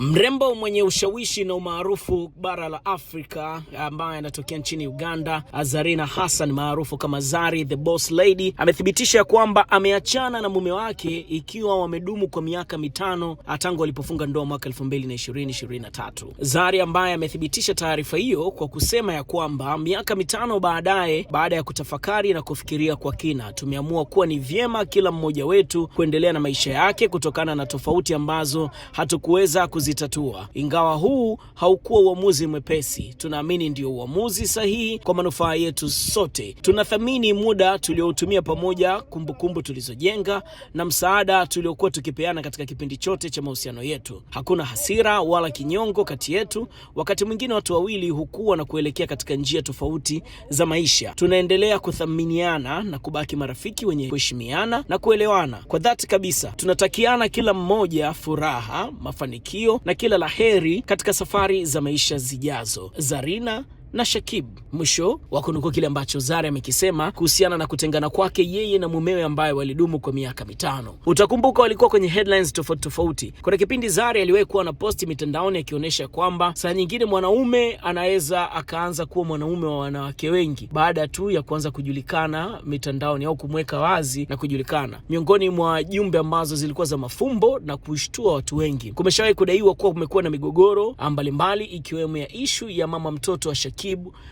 Mrembo mwenye ushawishi na umaarufu bara la Afrika ambaye anatokea nchini Uganda, Zarina Hassan maarufu kama Zari the Boss Lady, amethibitisha kwamba ameachana na mume wake ikiwa wamedumu kwa miaka 5 tangu walipofunga ndoa mwaka 2023. Zari ambaye amethibitisha taarifa hiyo kwa kusema ya kwamba miaka 5 baadaye, baada ya kutafakari na kufikiria kwa kina, tumeamua kuwa ni vyema kila mmoja wetu kuendelea na maisha yake kutokana na tofauti ambazo hatukuweza kuzitatua. Ingawa huu haukuwa uamuzi mwepesi, tunaamini ndio uamuzi sahihi kwa manufaa yetu sote. Tunathamini muda tuliotumia pamoja, kumbukumbu tulizojenga na msaada tuliokuwa tukipeana katika kipindi chote cha mahusiano yetu. Hakuna hasira wala kinyongo kati yetu. Wakati mwingine watu wawili hukua na kuelekea katika njia tofauti za maisha. Tunaendelea kuthaminiana na kubaki marafiki wenye kuheshimiana na kuelewana. Kwa dhati kabisa, tunatakiana kila mmoja furaha, mafanikio na kila laheri katika safari za maisha zijazo. Zarina na Shakib. Mwisho wa kunukuu kile ambacho Zari amekisema kuhusiana na kutengana kwake yeye na mumewe ambaye walidumu kwa miaka 5. Utakumbuka walikuwa kwenye headlines tofauti. Kuna kipindi Zari aliwahi kuwa na posti mitandaoni akionyesha kwamba saa nyingine mwanaume anaweza akaanza kuwa mwanaume wa wanawake wengi baada tu ya kuanza kujulikana mitandaoni au kumweka wazi na kujulikana. Miongoni mwa jumbe ambazo zilikuwa za mafumbo na kushtua watu wengi. Kumeshawahi kudaiwa kuwa kumekuwa na migogoro mbalimbali ikiwemo ya issue ya mama mtoto wa Shakib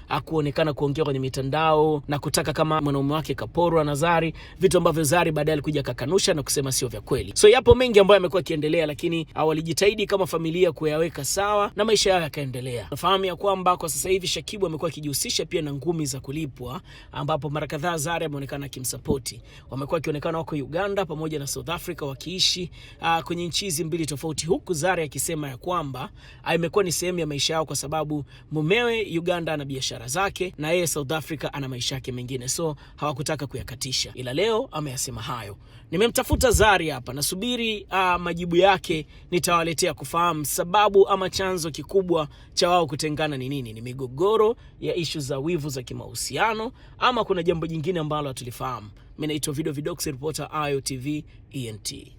akuonekana kuongea kwenye mitandao na kutaka kama mwanaume wake kaporwa na Zari, vitu ambavyo Zari baadaye alikuja kakanusha na kusema sio vya kweli. So yapo mengi ambayo yamekuwa kiendelea, lakini walijitahidi kama familia kuyaweka sawa na maisha yao yakaendelea. Nafahamu ya kwamba kwa sasa hivi Shakib amekuwa akijihusisha pia na ngumi za kulipwa, ambapo mara kadhaa Zari ameonekana akimsupport. Wamekuwa wakionekana wako Uganda pamoja na South Africa wakiishi kwenye nchi hizi mbili tofauti, huku Zari akisema ya kwamba imekuwa ni sehemu ya maisha yao kwa sababu mumewe Uganda ana biashara zake na yeye South Africa ana maisha yake mengine, so hawakutaka kuyakatisha. Ila leo ameyasema hayo. Nimemtafuta Zari hapa, nasubiri majibu yake, nitawaletea kufahamu sababu ama chanzo kikubwa cha wao kutengana ni nini. Ni migogoro ya issue za wivu za kimahusiano ama kuna jambo jingine ambalo hatulifahamu. Mimi naitwa Video Vidox, reporter IOTV ENT.